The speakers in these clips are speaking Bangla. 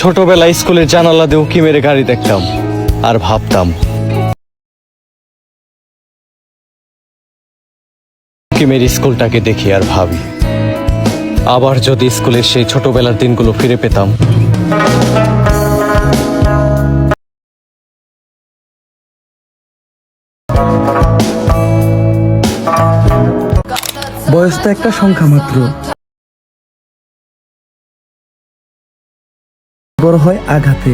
ছোটবেলায় স্কুলের জানালা দিয়ে উঁকি মেরে গাড়ি দেখতাম আর ভাবতাম উঁকি মেরে স্কুলটাকে দেখি আর ভাবি আবার যদি স্কুলের সেই ছোটবেলার দিনগুলো ফিরে পেতাম। বয়স তো একটা সংখ্যা মাত্র, বড় হয় আঘাতে।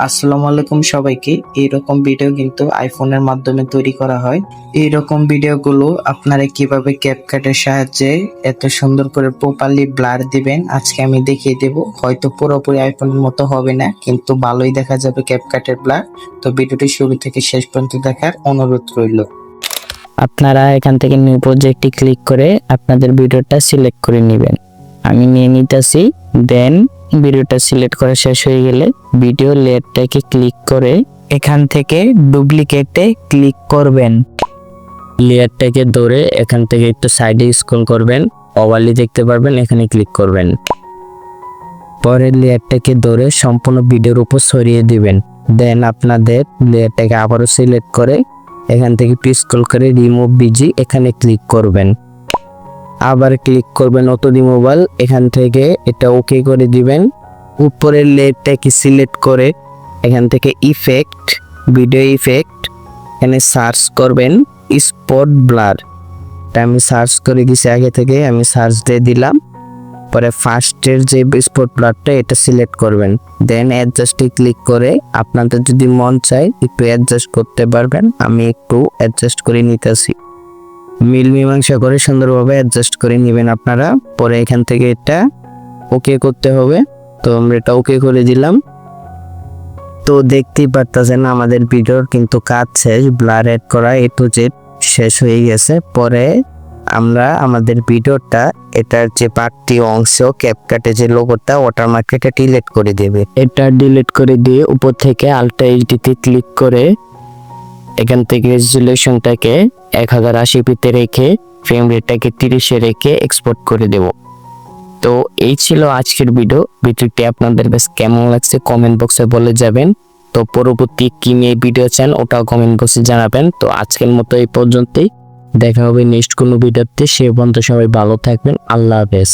আসসালামু আলাইকুম সবাইকে। এইরকম ভিডিও কিন্তু আইফোনের মাধ্যমে তৈরি করা হয়। এইরকম ভিডিওগুলো আপনারা কিভাবে ক্যাপকাটের সাহায্যে এত সুন্দর করে প্রপারলি ব্লার দিবেন আজকে আমি দেখিয়ে দেব। হয়তো পুরোপুরি আইফোনের মতো হবে না, কিন্তু ভালোই দেখা যাবে ক্যাপকাটের ব্লার। তো ভিডিওটি শুরু থেকে শেষ পর্যন্ত দেখার অনুরোধ রইল। আপনারা এখান থেকে নিউ প্রজেক্টে ক্লিক করে আপনাদের ভিডিওটা সিলেক্ট করে নেবেন। আমি নিয়ে নিতেছি। দেন ভিডিওটা সিলেক্ট করা শেষ হয়ে গেলে ভিডিও লেয়ারটাকে ক্লিক করে এখান থেকে ডুপ্লিকেটে ক্লিক করবেন। লেয়ারটাকে ধরে এখান থেকে একটু সাইডে স্ক্রল করবেন, ওভারলি দেখতে পারবেন, এখানে ক্লিক করবেন। পরের লেয়ারটাকে ধরে সম্পূর্ণ ভিডিওর উপর ছড়িয়ে দিবেন। দেন আপনাদের লেয়ারটাকে আবারও সিলেক্ট করে এখান থেকে স্ক্রল করে রিমুভ বিজি এখানে ক্লিক করবেন। আবার ক্লিক করবেন অটো রিমুভাল, এখান থেকে এটা ওকে করে দিবেন। উপরের লেয়ারটাকে সিলেক্ট করে এখান থেকে ইফেক্ট, ভিডিও ইফেক্ট, এখানে সার্চ করবেন স্পট ব্লার। এটা আমি সার্চ করে দিছি আগে থেকে, আমি সার্চ দিয়ে দিলাম। পরে ফার্স্টের যে স্পট ব্লারটা এটা সিলেক্ট করবেন। দেন অ্যাডজাস্টে ক্লিক করে আপনাদের যদি মন চায় একটু অ্যাডজাস্ট করতে পারবেন। আমি একটু অ্যাডজাস্ট করে নিতেছি। মিল মীমাংসা করে সুন্দরভাবে অ্যাডজাস্ট করে নেবেন আপনারা। পরে এখান থেকে এটা ওকে করতে হবে। তো আমরা এটা ওকে করে দিলাম। তো দেখতেই পারতেছেন আমাদের ভিডিওর কিন্তু কাজ শেষ, ব্লার অ্যাড করা এ টু জেড শেষ হয়ে গেছে। পরে আমরা আমাদের ভিডিওটা এটার যে বাড়তি অংশ ক্যাপকাটে যে লোগোটা ওয়াটারমার্ক এটা ডিলিট করে দেবে। এটা ডিলিট করে দিয়ে উপর থেকে আল্ট্রা এইচডিতে ক্লিক করে এখান থেকে রেজুলেশনটাকে 1080p রেখে ফ্রেম রেটটাকে 30-এ রেখে এক্সপোর্ট করে দেব। তো এই ছিল আজকের ভিডিওটি আপনাদের কাছে কেমন লাগছে কমেন্ট বক্সে বলে যাবেন। তো পরবর্তী কি নিয়ে ভিডিও চান ওটাও কমেন্ট বক্সে জানাবেন। তো আজকের মতো এই পর্যন্তই, দেখা হবে নেক্সট কোনো ভিডিওতে। সে পর্যন্ত সবাই ভালো থাকবেন। আল্লাহ হাফেজ।